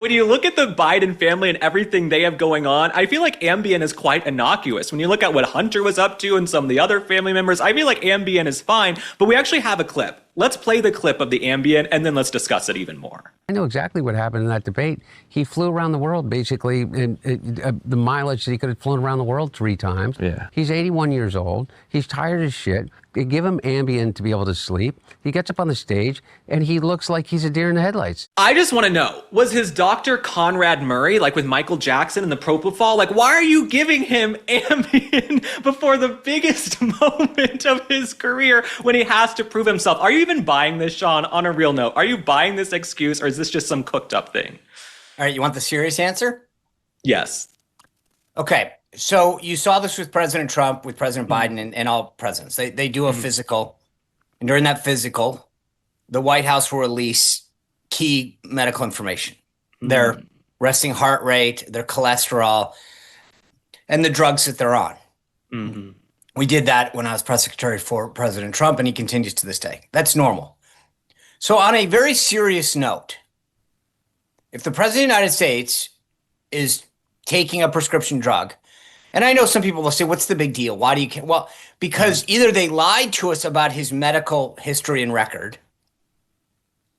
When you look at the Biden family and everything they have going on, I feel like Ambien is quite innocuous. When you look at what Hunter was up to and some of the other family members, I feel like Ambien is fine. But we actually have a clip. Let's play the clip of the Ambien and then let's discuss it even more. I know exactly what happened in that debate. He flew around the world, basically, the mileage that he could have flown around the world 3 times. Yeah. He's 81 years old. He's tired as shit. They give him Ambien to be able to sleep. He gets up on the stage, and he looks like he's a deer in the headlights. I just want to know, was his doctor Conrad Murray, like with Michael Jackson and the propofol? Like, why are you giving him Ambien before the biggest moment of his career when he has to prove himself? Are you even buying this, Sean, on a real note? Are you buying this excuse, or is this just some cooked up thing? All right, you want the serious answer? Yes. Okay, so you saw this with President Trump, with President Biden, and all presidents. They do a physical, and during that physical, the White House will release key medical information. Their resting heart rate, their cholesterol, and the drugs that they're on. We did that when I was press secretary for President Trump, and he continues to this day. That's normal. So on a very serious note, if the President of the United States is taking a prescription drug, and I know some people will say, what's the big deal? Why do you care? Well, because either they lied to us about his medical history and record,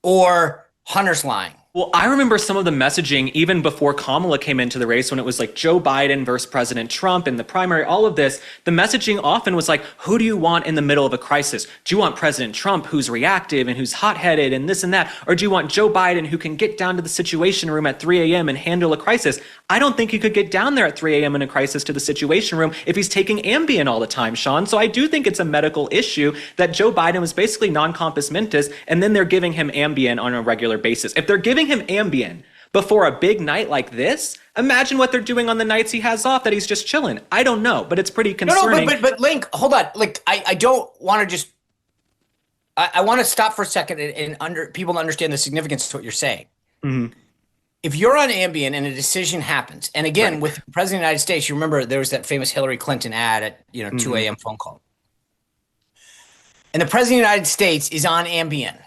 or Hunter's lying. Well, I remember some of the messaging even before Kamala came into the race when it was like Joe Biden versus President Trump in the primary, all of this. The messaging often was like, who do you want in the middle of a crisis? Do you want President Trump who's reactive and who's hot-headed and this and that? Or do you want Joe Biden who can get down to the Situation Room at 3 a.m. and handle a crisis? I don't think he could get down there at 3 a.m. in a crisis to the Situation Room if he's taking Ambien all the time, Sean. So I do think it's a medical issue that Joe Biden was basically non-compos mentis, and then they're giving him Ambien on a regular basis. If they're giving him Ambien before a big night like this, imagine what they're doing on the nights he has off that he's just chilling. I don't know, but it's pretty concerning. But Link, hold on. Like, I don't want to just, I want to stop for a second and people understand the significance to what you're saying. If you're on Ambien and a decision happens, and again, with the President of the United States, you remember there was that famous Hillary Clinton ad at 2 a.m. phone call. And the President of the United States is on Ambien.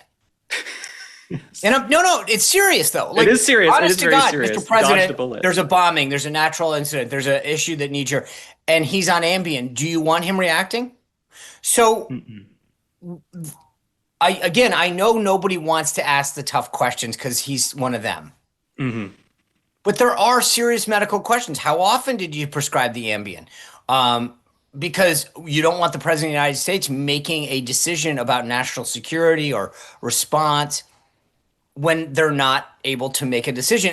And no, it's serious though. Like, it is serious. Honest it is to very God, serious. Mr. President, Dodged a bullet. there's a bombing, there's a natural incident, there's an issue that needs your, and he's on Ambien. Do you want him reacting? So, I know nobody wants to ask the tough questions because he's one of them. But there are serious medical questions. How often did you prescribe the Ambien? Because you don't want the President of the United States making a decision about national security or response when they're not able to make a decision.